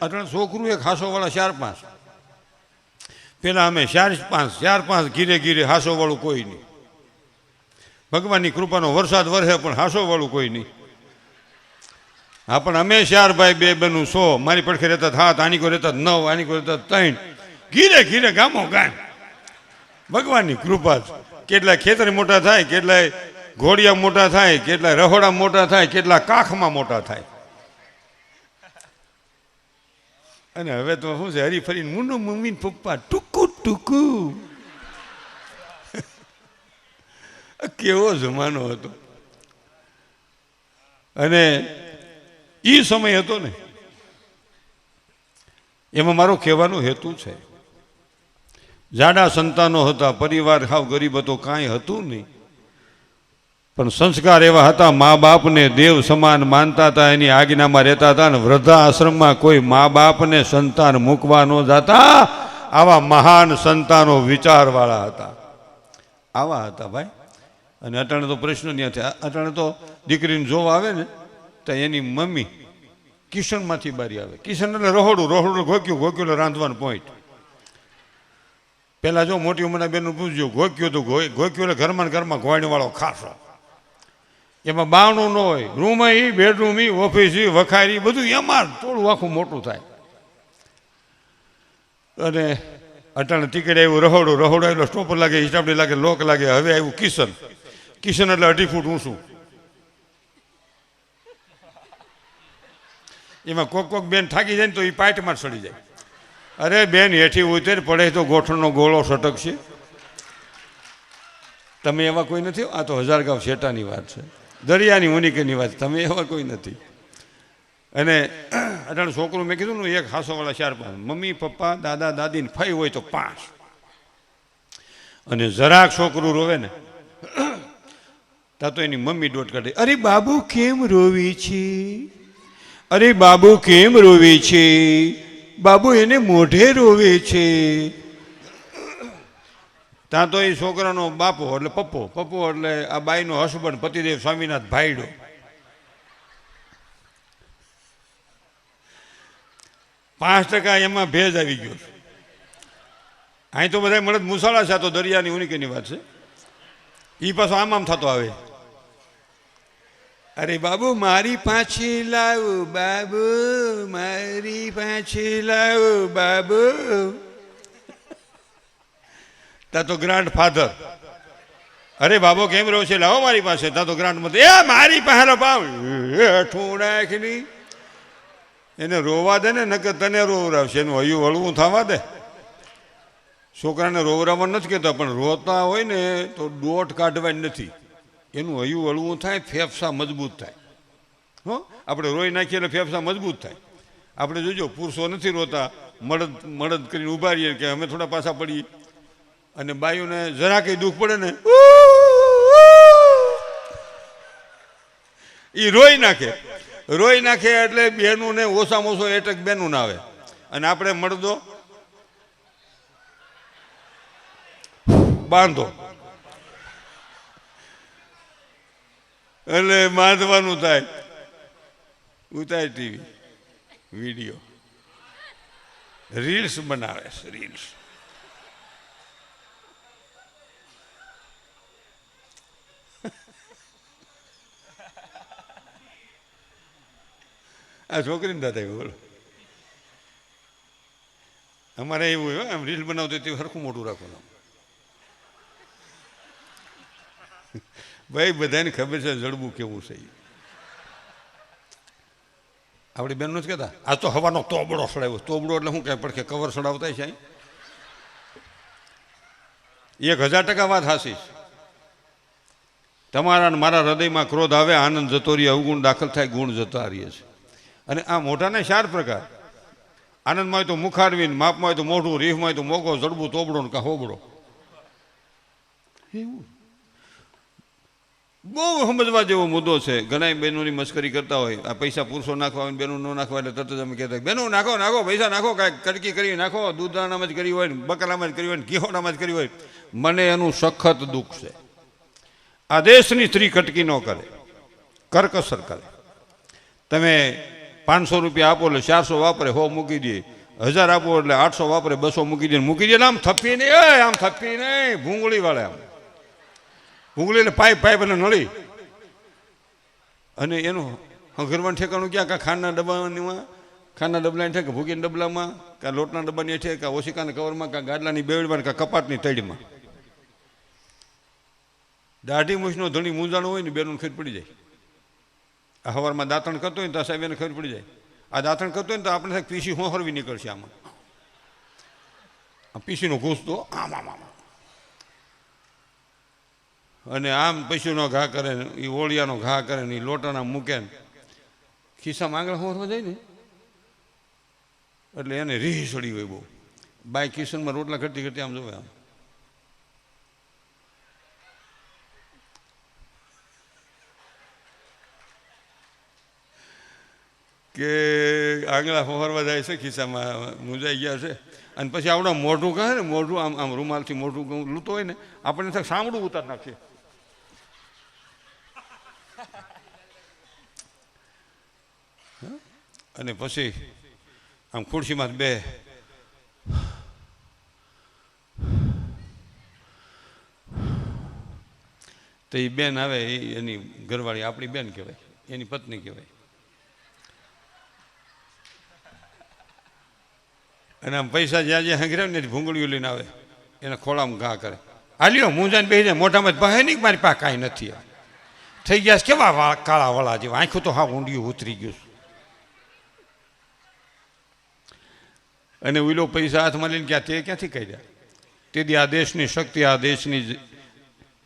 અટણ છોકરું એક હાસોવાળા 4-5, પેલા અમે 4-5 ઘીરે ઘીરે હાસોવાળું કોઈ નહીં. ભગવાનની કૃપાનો વરસાદ વરસે પણ હાસોવાળું કોઈ નહીં. હા, પણ અમે 4 ભાઈ 2 બહેનું 100, મારી પડખે રહેતા 7, આની કોઈ રહેતા 9, આની કોઈ રહેતા 3, ઘીરે ઘીરે ગામો ગામ. ભગવાનની કૃપા છે. કેટલાય ખેતર મોટા થાય, કેટલાય ઘોડિયા મોટા થાય, કેટલાય રહોડા મોટા થાય, કેટલા કાખમાં મોટા થાય. અને હવે તો શું છે, હરીફરીને મુન્નું મમ્મી પપ્પા ટૂંકું ટૂંકું. કેવો જમાનો હતો. અને એ સમય હતો ને, એમાં મારો કહેવાનો હેતુ છે, જાડા સંતાનો હતા, પરિવાર હાવ ગરીબ હતો, કાંઈ હતું નહીં, પણ સંસ્કાર એવા હતા, મા બાપને દેવ સમાન માનતા હતા, એની આજ્ઞામાં રહેતા હતા. અને વૃદ્ધાશ્રમમાં કોઈ મા બાપને સંતાન મૂકવા ન જતા. આવા મહાન સંતાનો વિચારવાળા હતા, આવા હતા ભાઈ. અને અટાણે તો પ્રશ્ન નહીં થયા. અટાણે તો દીકરીને જોવા આવે ને તો એની મમ્મી કિશનમાંથી બારી આવે. કિશન એટલે રહોડું ઘોક્યું એટલે રાંધવાનું પોઈન્ટ. પહેલાં જો મોટી ઉંમરના બેનનું પૂછજો, ઘોક્યું તો ઘોક્યું એટલે ઘરમાં ઘોણીવાળો ખાસો. એમાં બાવણું ન હોય, રૂમ એ બેડરૂમ એ ઓફિસ એ વખારી બધું એમાં થોડું આખું મોટું થાય. અને અટાણે ટિકિટ આવ્યું રહોડું એટલે સ્ટોપર લાગે, હિસાબડી લાગે, લોક લાગે. હવે આવ્યું કિશન એટલે 2.5 ફૂટ ઊંચું. એમાં કોક બેન થાકી જાય ને તો એ પાઇટમાં સડી જાય. અરે બેન હેઠી ઉતર પડે તો ગોઠણનો ગોળો સટકશે. તમે એવા કોઈ નથી. આ તો હજારગાંવ શેટાની વાત છે, દરિયાની ઉનિકેની વાત. તમે એવા કોઈ નથી. અને અટાણે છોકરું મેં કીધું ને, એક હાસોવાળા 4-5, મમ્મી પપ્પા દાદા દાદી ને ફઈ હોય તો 5. અને જરાક છોકરું રોવે ને ત્યાં તો એની મમ્મી દોટ કાઢે. અરે બાબુ કેમ રોવી છે, અરે બાબુ કેમ રોવે છે, બાબુ એને મોઢે રોવે છે. ત્યાં તો એ છોકરાનો બાપો એટલે પપ્પો એટલે આ બાઈનો હસબન્ડ પતિદેવ સ્વામીનાથ ભાઈડો. %5 એમાં ભેજ આવી ગયો. અહીં તો બધા મળદ મુસાળા છે, તો દરિયાની ઉનિકેની વાત છે. એ પાછો આમ થતો આવે. અરે બાબુ મારી પાછી લાવ, બાબુ મારી પાછી લાવ, બાબુ. ત્યાં તો ગ્રાન્ડ ફાધર, અરે બાબો કેમ રહ્યો છે, લાવો મારી પાસે. ત્યાં તો ગ્રાન્ડ મધર, એ મારી પાસે પાવ હેઠું નાખની. એને રોવા દે ને, નકર તને રોવરાવશે. એનું હૈયું હળવું થવા દે. છોકરાને રોવરાવવા નથી કહેતા, પણ રોતા હોય ને તો દોટ કાઢવાની નથી. એનું હૈયું હળવું થાય, ફેફસા મજબૂત થાય. હો, આપણે રોઈ નાખીએ એટલે ફેફસા મજબૂત થાય. આપણે જોજો પુરુષો નથી રોતા, મળદ કરીને ઊભા રહીએ કે અમે થોડા પાછા પડીએ. અને બાઈઓને જરા કંઈ દુઃખ પડે ને એ રોઈ નાખે એટલે બેનું ને ઓછામાં ઓછો એટક બેનું ના આવે. અને આપણે મળદો બાંધો એટલે બાંધવાનું થાય. ઉતાર ટીવી વિડીયો રીલ્સ બનાવે છે, રીલ્સ. આ છોકરીને દાદા બોલો, અમારે એવું હોય આમ રીલ બનાવતો તે સરખું મોટું રાખવાનું. ભાઈ બધાને ખબર છે જડબું કેવું છે. આપણી બેન નથી કહેતા આ તો હવાનો તોબડો સડાવ્યો. તોબડો એટલે શું કહે પડખે કવર સડાવતા છે. 1000% વાત હાસી. તમારા મારા હૃદયમાં ક્રોધ આવે, આનંદ જતો રહીએ, અવગુણ દાખલ થાય, ગુણ જતા રહીએ છે. અને આ મોઢાને 4 પ્રકાર. આનંદમાં હોય તો મુખારવીન, માપમાં હોય તો મોઢું, રીફમાં હોય તો મોગો, જડબું, તોબડો ને કા હોબડો. એવું બહુ સમજવા જેવો મુદ્દો છે. ઘણા બહેનોની મસ્કરી કરતા હોય, આ પૈસા પુરુષો નાખવા હોય, બહેનો ન નાખવા, એટલે તરત જ અમે કહેતા બહેનો નાખો પૈસા નાખો, કાંઈક કડકી કરી નાખો, દૂધદાણામાં જ કરી હોય, બકરામાં જ કરી હોય, ઘીહોડામાં જ કરી હોય. મને એનું સખત દુઃખ છે. આ દેશની સ્ત્રી કટકી ન કરે, કરકસર કરે. તમે 500 રૂપિયા આપો એટલે 400 વાપરે, 100 મૂકી દે. 1000 આપો એટલે 800 વાપરે, 200 મૂકી દે. આમ થપ્પી નહીં, આમ થપ્પી નહીં, ભૂંગળી વાળે આમ ભૂંગળી એટલે પાઇપ અને નળી. અને એનું ઘરવાનું ઠેકાણું ક્યાં? કાં ખાંડના ડબ્બામાં, ખાંડના ડબલાની ઠેક, ભૂકીના ડબલામાં, કાં લોટના ડબ્બાની ઠેક, કાં ઓશિકાના કવરમાં, કાં ગાડલાની બેવડમાં, કાં કપાટની તળીમાં. દાઢી મૂછનો ધણી મૂંઝાણો હોય ને બેનું ખબર પડી જાય. આ સવારમાં દાંતણ કરતો હોય ને તો સાહેબ એને ખબર પડી જાય. આ દાંતણ કરતો હોય ને તો આપણે સાહેબ પીસી હોહરવી નીકળશે આમાં. આ પીસીનો ઘૂસ તો આમ આમ આમ, અને આમ પૈસીનો ઘા કરે ને, એ ઓળિયાનો ઘા કરે ને, એ લોટાના મૂકે ને ખિસ્સામાં આંગળા હોરવા જાય ને એટલે એને રીહ સડી હોય બહુ. બાય કિશનમાં રોટલા કરતી કરતી આમ જોવે આમ. કે આંગળા ફોરવા જાય છે, ખિસ્સામાં મૂંઝાઈ ગયા છે. અને પછી આવડે મોઢું કહે ને, મોઢું આમ આમ રૂમાલથી મોઢું લૂતો હોય ને, આપણને થાય સાંભળું ઉતાર નાખીએ. અને પછી આમ ખુરશીમાં બે તો એ બેન આવે, એની ઘરવાળી આપણી બેન કહેવાય, એની પત્ની કહેવાય. અને આમ પૈસા જ્યાં જ્યાં હંગરે ને ભૂંગળીઓ લઈને આવે, એને ખોળામાં ઘા કરે. હાલ્યો મૂંઝાને બેસી જાય, મોઢામાં જ કહે નહીં મારી પાસે કાંઈ નથી. થઈ ગયા છે કેવા કાળા વાળા જેવા, આંખું તો હા ઊંડિયું ઉતરી ગયું. અને ઓલો પૈસા હાથમાં લઈને ક્યાં તે ક્યાંથી કાઢ્યા? તેથી આ દેશની શક્તિ, આ દેશની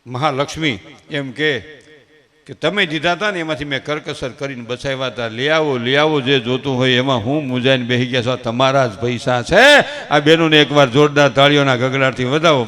મહાલક્ષ્મી એમ કે તમે દીધા હતા ને એમાંથી મેં કરકસર કરીને બચાવ્યા હતા. લઈ આવો જે જોતું હોય. એમાં હું મૂંઝાઈને બેસી ગયા છો, તમારા જ પૈસા છે. આ બેનોને એકવાર જોરદાર તાળીઓના ગગડાટથી વધાવો.